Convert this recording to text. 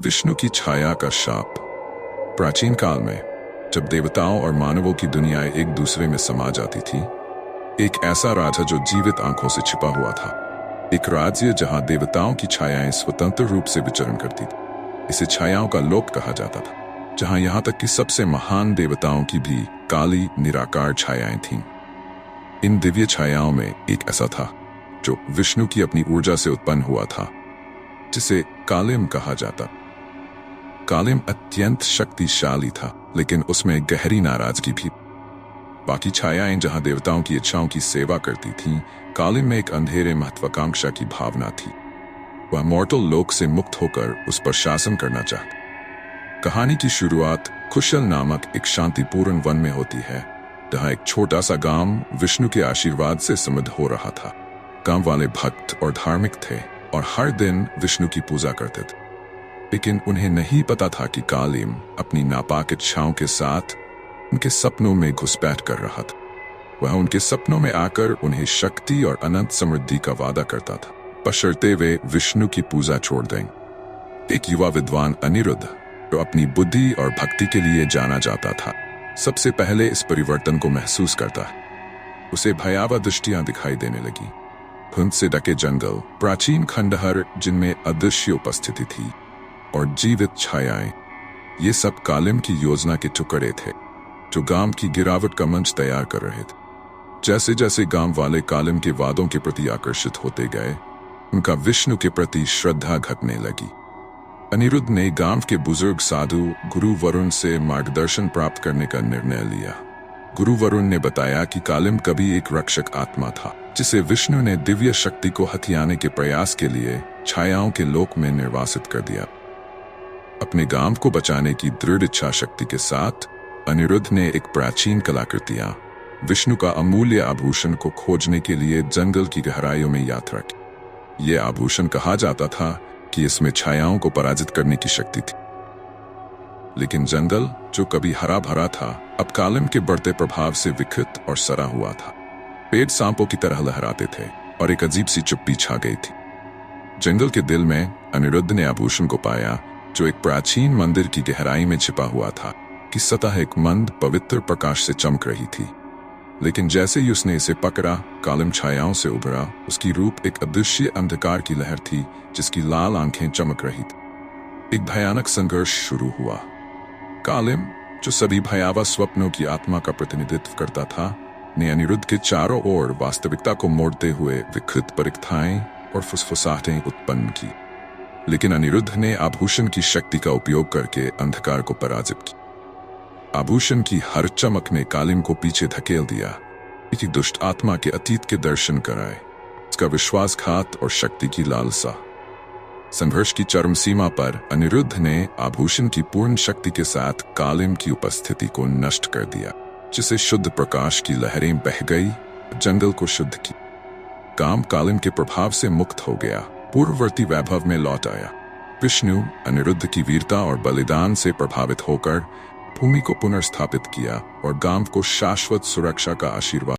विष्णु की छाया का शाप। प्राचीन काल में जब देवताओं और मानवों की दुनियाएं एक दूसरे में समा जाती थी, एक ऐसा राजा जो जीवित आंखों से छिपा हुआ था, एक राज्य जहां देवताओं की छायाएं स्वतंत्र रूप से विचरण करती थी। इसे छायाओं का लोक कहा जाता था, जहां यहां तक कि सबसे महान देवताओं की भी काली निराकार छायाएं थीं। इन दिव्य छायाओं में एक ऐसा था जो विष्णु की अपनी ऊर्जा से उत्पन्न हुआ था, जिसे कालिम कहा जाता। कालिम अत्यंत शक्तिशाली था, लेकिन उसमें गहरी नाराजगी भी। बाकी छायाएं जहां देवताओं की इच्छाओं की सेवा करती थीं, कालिम में एक अंधेरे महत्वाकांक्षा की भावना थी। वह मॉर्टल लोक से मुक्त होकर उस पर शासन करना चाहता। कहानी की शुरुआत कुशल नामक एक शांतिपूर्ण वन में होती है, जहां एक छोटा सा गांव विष्णु के आशीर्वाद से समृद्ध हो रहा था। गांव वाले भक्त और धार्मिक थे और हर दिन विष्णु की पूजा करते थे, लेकिन उन्हें नहीं पता था कि कालिम अपनी नापाक इच्छाओं के साथ उनके सपनों में घुसपैठ कर रहा था। वह उनके सपनों में आकर उन्हें शक्ति और अनंत समृद्धि का वादा करता था, बशर्ते वे विष्णु की पूजा छोड़ दें। एक युवा विद्वान अनिरुद्ध, जो अपनी बुद्धि और भक्ति के लिए जाना जाता था, सबसे पहले इस परिवर्तन को महसूस करता है। उसे भयावह दृष्टियां दिखाई देने लगी। धुंध से ढके जंगल, प्राचीन खंडहर जिनमें अदृश्य उपस्थिति थी, और जीवित छायाएं, ये सब कालिम की योजना के टुकड़े थे, जो गांव की गिरावट का मंच तैयार कर रहे थे। जैसे जैसे गांव वाले कालिम के वादों के प्रति आकर्षित होते गए, उनका विष्णु के प्रति श्रद्धा घटने लगी। अनिरुद्ध ने गांव के बुजुर्ग साधु गुरु वरुण से मार्गदर्शन प्राप्त करने का निर्णय लिया। गुरु वरुण ने बताया कि कालिम कभी एक रक्षक आत्मा था, जिसे विष्णु ने दिव्य शक्ति को हथियाने के प्रयास के लिए छायाओं के लोक में निर्वासित कर दिया। अपने गांव को बचाने की दृढ़ इच्छा शक्ति के साथ अनिरुद्ध ने एक प्राचीन कलाकृतियां, विष्णु का अमूल्य आभूषण को खोजने के लिए जंगल की गहराइयों में यात्रा की। यह आभूषण कहा जाता था कि इसमें छायाओं को पराजित करने की शक्ति थी। लेकिन जंगल, जो कभी हरा भरा था, अब कालिम के बढ़ते प्रभाव से विकृत और सड़ा हुआ था। पेड़ सांपों की तरह लहराते थे और एक अजीब सी चुप्पी छा गई थी। जंगल के दिल में अनिरुद्ध ने आभूषण को पाया, जो एक प्राचीन मंदिर की गहराई में छिपा हुआ था, कि सतह एक मंद पवित्र प्रकाश से चमक रही थी। लेकिन जैसे ही उसने इसे पकड़ा, कालिम छायाओं से उभरा। उसकी रूप एक अदृश्य अंधकार की लहर थी, जिसकी लाल आंखें चमक रही थी। एक भयानक संघर्ष शुरू हुआ। कालिम, जो सभी भयावह स्वप्नों की आत्मा का प्रतिनिधित्व करता था, ने अनिरुद्ध के चारों ओर वास्तविकता को मोड़ते हुए विकृत परिक्थाएं और फुसफुसाहटें उत्पन्न की। लेकिन अनिरुद्ध ने आभूषण की शक्ति का उपयोग करके अंधकार को पराजित किया। आभूषण की हर चमक ने कालिम को पीछे धकेल दिया, कि दुष्ट आत्मा के अतीत के दर्शन कराए, उसका विश्वासघात और शक्ति की लालसा। संघर्ष की चरम सीमा पर अनिरुद्ध ने आभूषण की पूर्ण शक्ति के साथ कालिम की उपस्थिति को नष्ट कर दिया, जिसे शुद्ध प्रकाश की लहरें बह गई, जंगल को शुद्ध की। गांव कालिम के प्रभाव से मुक्त हो गया, पूर्ववर्ती वैभव में लौट आया। विष्णु अनिरुद्ध की वीरता और बलिदान से प्रभावित होकर भूमि को पुनर्स्थापित किया और गांव को शाश्वत सुरक्षा का आशीर्वाद